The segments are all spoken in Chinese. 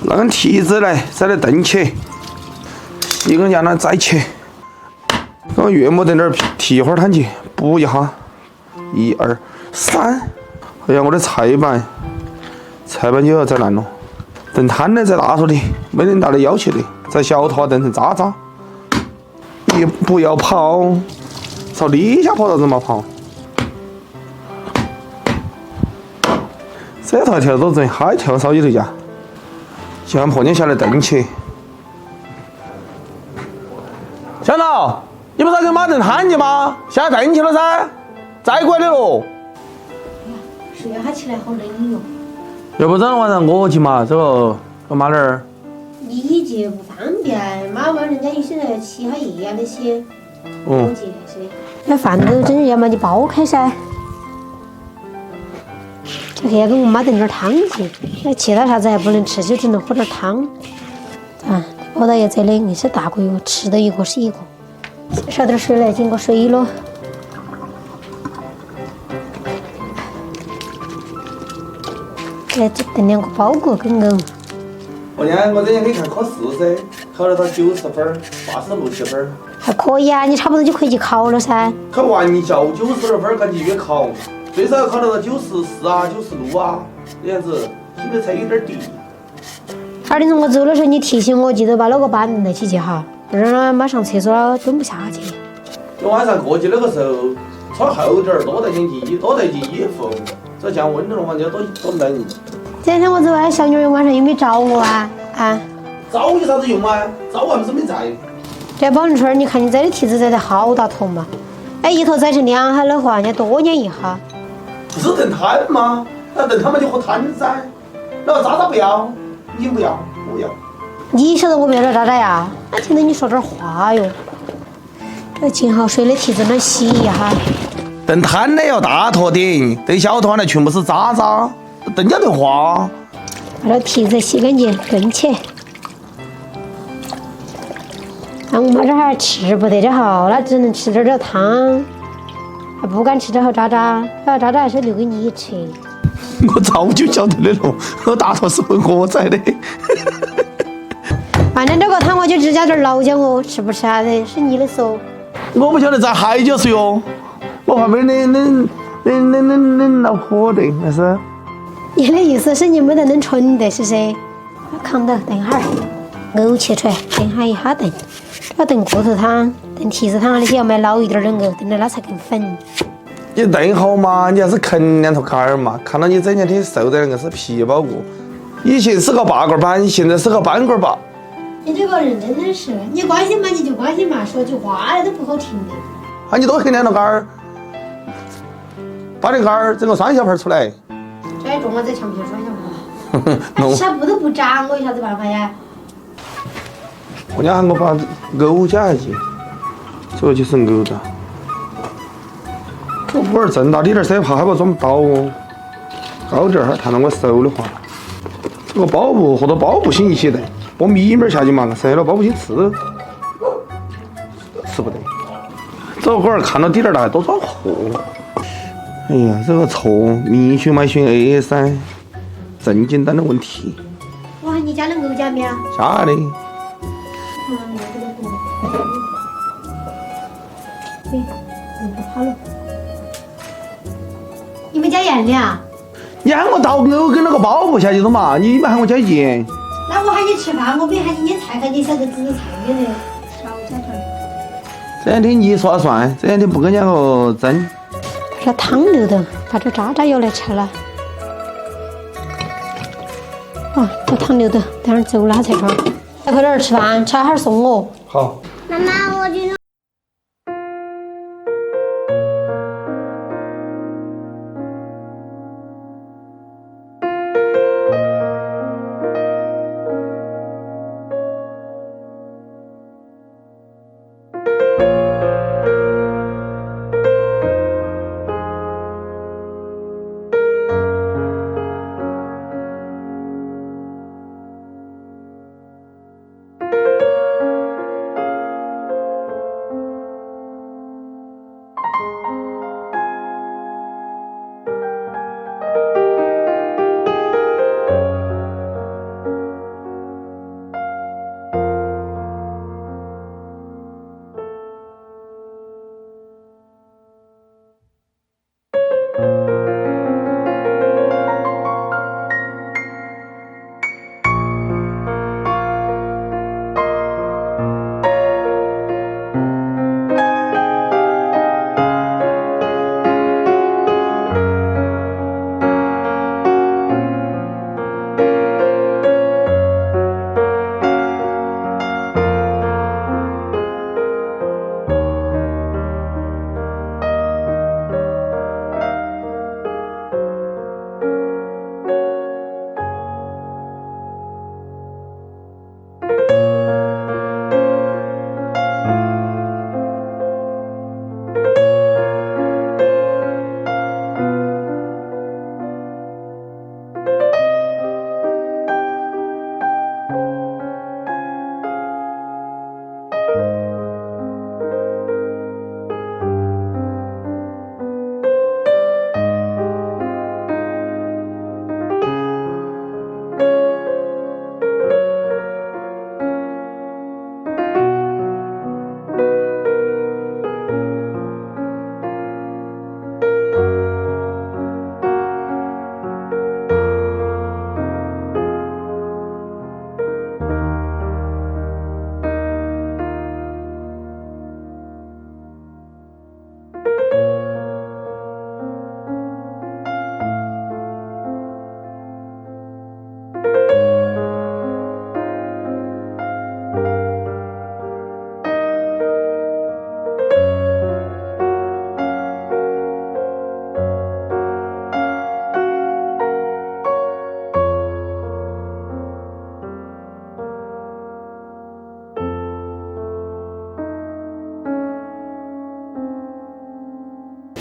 拿根蹄子来，再来蹬起，一根羊腩再起。我越没得点蹄花摊起，补一下。1、2、3。哎呀，我的菜板就要再烂了。炖汤的在大坨的，没那么大的要求的，在小坨炖成渣渣。你不要跑，朝底下跑啥子嘛跑？这套跳多准，还跳少一头家。将破筋下来蹬起。小闹，你不是要给妈炖汤去吗？下来蹬起了噻，再过来的喽。睡下起来好冷哟。要不整晚上我去嘛？这个妈那儿。你去不方便，妈妈人家有些人起下夜啊那些，我记得是。那饭都整，要么你煲开噻。就要给我妈炖点汤去，那其他啥子还不能吃，就只能喝点汤。啊，熬到也这里，硬是大个哟，吃的一个是一个。烧点水来浸个水咯。来炖2个包谷跟牛。我这天给你看考试噻，考了他90分，86、7分。还可以啊，你差不多就可以去考了噻。考玩笑90多分，赶紧约考，最少要考到94啊、96啊，这样子心里才有点底。2点钟我走的时候，你提醒我，记得把那个板凳带起去哈，不然妈上厕所蹲不下去。就晚上过去那个时候，穿厚点儿，多带件衣服，这降温了嘛，就多冷。这天我走啊，小女儿晚上有没有找我啊？啊？找有啥子用啊？找还不是没在。这保温车，你看你这的蹄子摘得好大坨嘛？哎，一坨摘成2哈的话，人家多撵一下。不是炖汤吗？那炖汤嘛就喝汤噻。那个渣渣不要，你不要，我要。你晓得我不要这渣渣呀？那听到你说点话哟。要浸好水的蹄子呢，洗一下。炖汤的要大坨点，炖小坨呢全部是渣渣，炖家炖花。把这蹄子洗干净，炖起。那我妈这还吃不得这好，那只能吃点这汤，还不敢吃这好渣渣，这渣渣还是留给你吃。我早就晓得的了，我大坨是为我宰的。反正这个汤我就只加点老姜哦，吃不吃啊？是你的手。我不晓得咋还就是哟，我怕被恁恼火的那是。你的意思是你没得恁纯的，是不是？扛到等会儿，牛切出来，等下一下炖。要炖骨头汤、炖蹄子汤那些要买老一点的牛，炖的那才更粉。你炖好嘛，你还是啃2头肝儿嘛。看到你这2天瘦得那个是皮包骨，以前是个8棍板，现在是个半棍把。你这个人真的是，你关心嘛你就关心嘛，说句话都不好听的。啊，你多啃2头肝儿，把那肝儿整个双小盘出来。这中了这强不强双小盘？小步都不长，我有啥子办法呀？我家喊我把牛夹下去，这个就是牛的。我不儿正大滴点噻，怕害怕装不到哦。高点儿还看到我手的话，这个包布或者包布芯一起炖，拨米面下去嘛，剩下的包布芯吃不得。这会儿看到底点儿大还多装货。哎呀，这个错，民训买选 AS3，正经单的问题。我喊你家的牛夹没有？啥的？对，不跑了。你们加盐的啊？你喊我倒牛跟那个包布下去了嘛？你没喊我加盐。那我喊你吃饭，我没喊你腌菜，看你晓得只是菜没得，少加点。这2天你说了算，这2天不跟人家个蒸。把这汤留着，把这渣渣要来吃了。啊，把汤留着，等会儿走了他才装。快点吃饭，吃哈儿送我。好。妈妈，我去。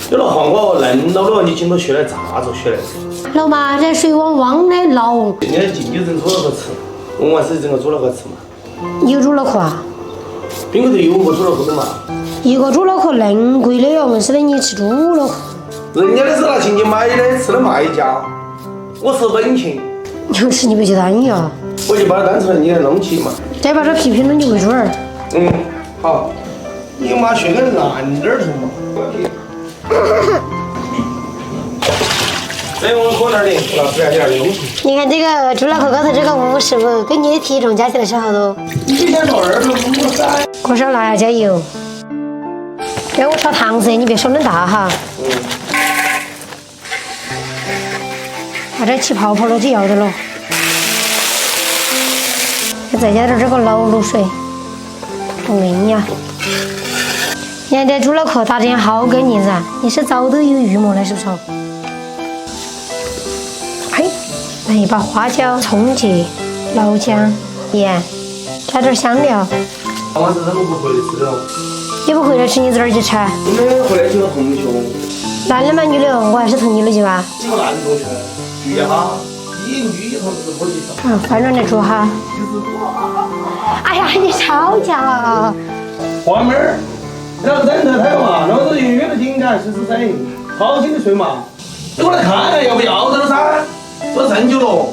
有了黄瓜嫩了了，你今头学来炸着学来吃。老妈，这水汪汪的捞，今天进酒整煮了个吃，问完是整个煮了个吃嘛？有猪脑壳啊？冰壳头有个煮了壳的嘛？一个猪脑壳恁贵的哟，问是的你吃猪脑壳？人家的是拿亲戚买的，吃的卖家，我是本钱，你要吃你不就单呀？我就把它当成你来弄起嘛。再把这皮皮弄进喂猪儿。好，你妈学个烂点儿头嘛。哎，我喝点儿的，拿出来点儿的东西。你看这个猪脑壳高头这个55，跟你的体重加起来是好多？你先说2.53。锅烧辣要加油。给我炒糖噻，你别手那么大哈。把这起泡泡了就要得了。再加点这个老卤水，不硬呀。你看这猪脑壳打得好干净噻，你是早都有预谋了是不是？嘿，来一把花椒、葱节、老姜、盐，加点香料。我是怎么不回来吃的哦？你不回来吃，你在哪儿去吃？你们回来几个同学？男的嘛，女的，我还是同你的去吧。几个男同学？聚哈，以女同志不介绍。翻转来煮哈。哎呀，你吵架了！花妹儿，那个等着他嘛，那个永远的紧赶是谁？好心的睡嘛，你过来看看要不要得了噻？都剩酒了。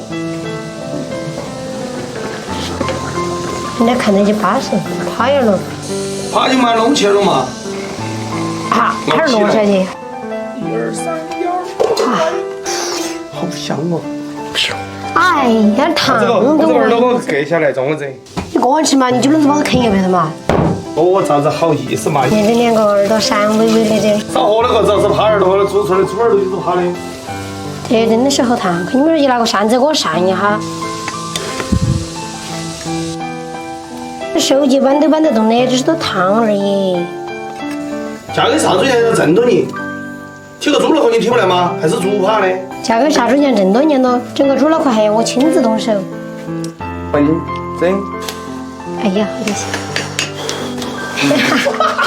人家看着就巴适，趴一了，爬就嘛弄起来了嘛。啪，开始落下去。1、2、3、好香哦！哎呀，糖这个都我给我割下来装我这。你个人吃嘛，你就能把我啃一辈子嘛？我咋子好意思嘛？你这两个耳朵闪微微的这，少喝那个，只要是趴耳朵，煮出来的猪耳朵就是趴的。这真的是好烫！看你们一拿个扇子给我扇一下。手机搬都搬得动的，只是都烫而已。价格啥猪娘要挣多年？几个猪脑壳你听不来吗？还是猪扒的？价格杀猪娘挣多年了，整个猪脑壳还要我亲自动手。真。哎呀，好恶心！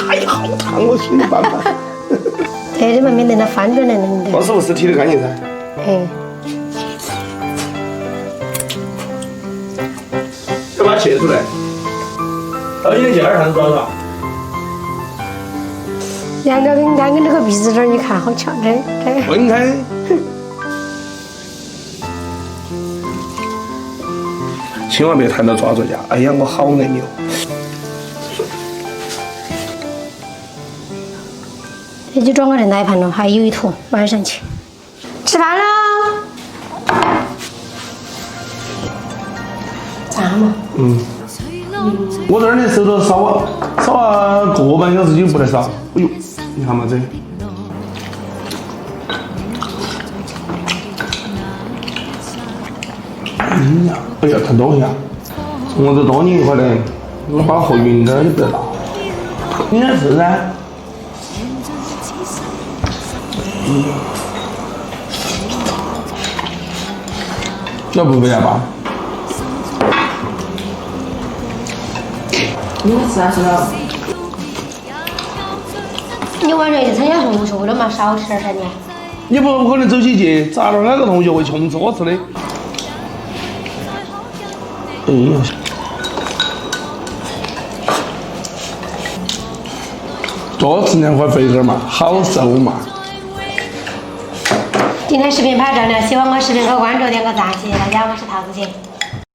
哎呀，好烫，我心里办办。对的嘛，免得它翻转来弄的。王师傅是剃得干净噻。哎，要把它切出来。到你的劲儿上找找。两个那个鼻子这儿，你看好翘这。分开。千万别谈到抓着家！哎呀，我好爱你哦。这就装个人奶盘了，还有一坨，晚上去吃饭喽。咋嘛？我这儿的手都烧了个半小时就不得烧。哎呦，你看嘛这。哎呀，看多一下，我这多年一块的，我把和匀点儿就不得了。你也是噻。要不不要吧？你们吃啊吃了？你晚上去参加同学会了嘛？少吃点噻你。你不可能走起去砸了哪个同学会穷吃我吃的？哎呀！多吃2块肥点嘛，好瘦嘛。今天视频拍这了，喜欢我视频可关注点个赞，谢谢大家，我是桃子姐。